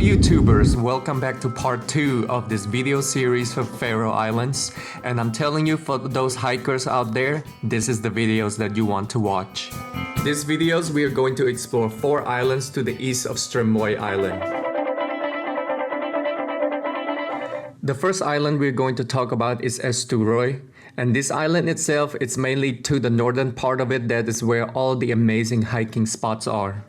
YouTubers, welcome back to part 2 of this video series for Faroe Islands. And I'm telling you, for those hikers out there, this is the videos that you want to watch. These videos we are going to explore 4 islands to the east of Eysturoy Island. The first island we're going to talk about is Eysturoy. And this island itself, it's mainly to the northern part of it that is where all the amazing hiking spots are.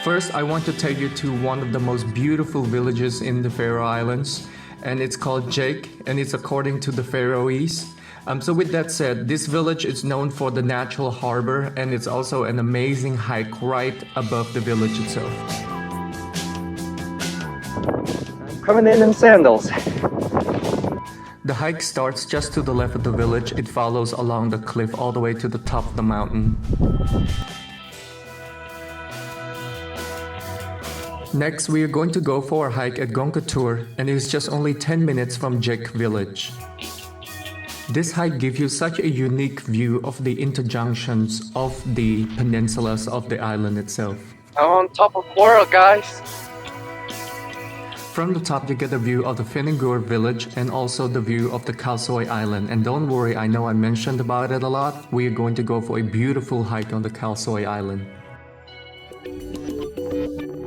First, I want to take you to one of the most beautiful villages in the Faroe Islands, and it's called Gjogv, and it's according to the Faroese. So with that said, this village is known for the natural harbor, and it's also an amazing hike right above the village itself. Coming in sandals. The hike starts just to the left of the village. It follows along the cliff all the way to the top of the mountain. Next, we are going to go for a hike at Gongutúrur, and it is just only 10 minutes from Gjogv village. This hike gives you such a unique view of the interjunctions of the peninsulas of the island itself. I'm on top of the world, guys! From the top you get a view of the Villingadalsfjall village and also the view of the Kalsoy island. And don't worry, I know I mentioned about it a lot. We are going to go for a beautiful hike on the Kalsoy island.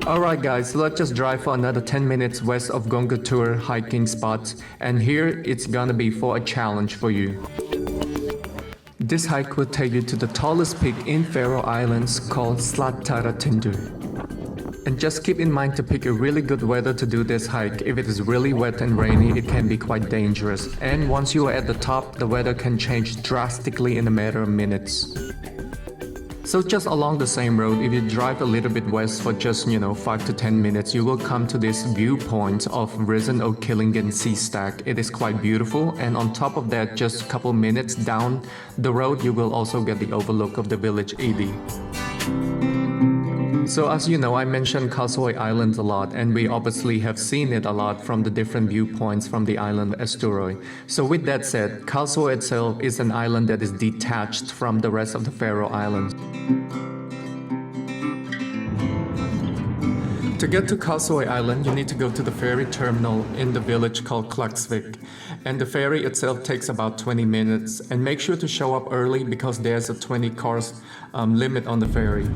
Alright guys, so let's just drive for another 10 minutes west of Gongutúrur hiking spots, and here it's gonna be for a challenge for you. This hike will take you to the tallest peak in Faroe Islands called Slættaratindur. And just keep in mind to pick a really good weather to do this hike. If it is really wet and rainy, it can be quite dangerous. And once you are at the top, the weather can change drastically in a matter of minutes. So just along the same road, if you drive a little bit west for just 5 to 10 minutes, you will come to this viewpoint of Risin or Kellingin sea stack. It is quite beautiful, and on top of that, just a couple minutes down the road, you will also get the overlook of the village Eysturoy. So as you know, I mentioned Kalsoy Island a lot, and we obviously have seen it a lot from the different viewpoints from the island Eysturoy. So with that said, Kalsoy itself is an island that is detached from the rest of the Faroe Islands. To get to Kalsoy Island, you need to go to the ferry terminal in the village called Klakkur. And the ferry itself takes about 20 minutes. And make sure to show up early because there's a 20 cars limit on the ferry.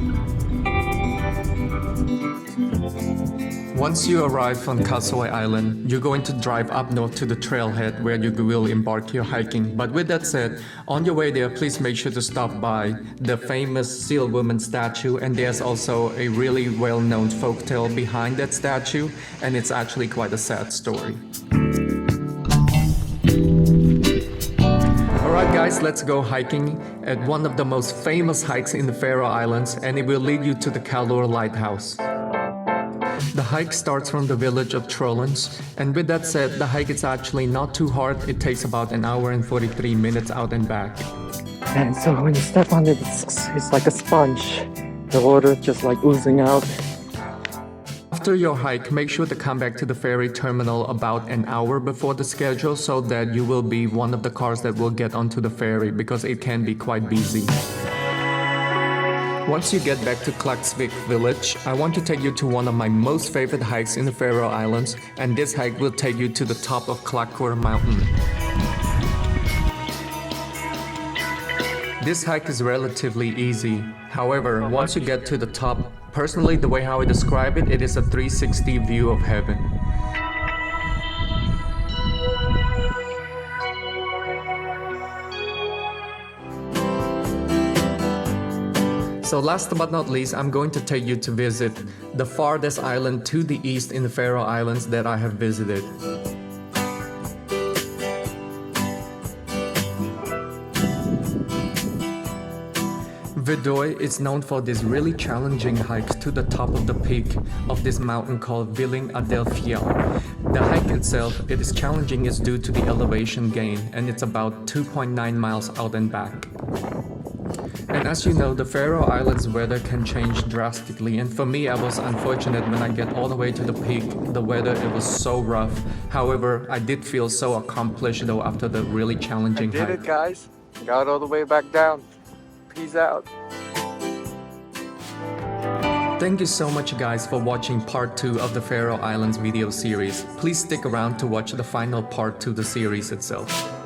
Once you arrive on Kalsoy Island, you're going to drive up north to the trailhead where you will embark your hiking. But with that said, on your way there, please make sure to stop by the famous seal woman statue, and there's also a really well-known folktale behind that statue, and it's actually quite a sad story. Alright guys, let's go hiking at one of the most famous hikes in the Faroe Islands, and it will lead you to the Kallur Lighthouse. The hike starts from the village of Trollens, and with that said, the hike is actually not too hard. It takes about an hour and 43 minutes out and back. And so when you step on it, it's like a sponge. The water just like oozing out. After your hike, make sure to come back to the ferry terminal about an hour before the schedule so that you will be one of the cars that will get onto the ferry because it can be quite busy. Once you get back to Klakkur village, I want to take you to one of my most favorite hikes in the Faroe Islands, and this hike will take you to the top of Klakkur mountain. This hike is relatively easy. However, once you get to the top, personally the way how I describe it, it is a 360 view of heaven. So last but not least, I'm going to take you to visit the farthest island to the east in the Faroe Islands that I have visited. Vidoy is known for this really challenging hike to the top of the peak of this mountain called Villingadalsfjall. The hike itself, it is challenging is due to the elevation gain, and it's about 2.9 miles out and back. And as you know, the Faroe Islands weather can change drastically, and for me I was unfortunate when I get all the way to the peak. The weather, it was so rough. However, I did feel so accomplished though after the really challenging hike. I did it, guys. Got all the way back down. Peace out. Thank you so much guys for watching part 2 of the Faroe Islands video series. Please stick around to watch the final part to the series itself.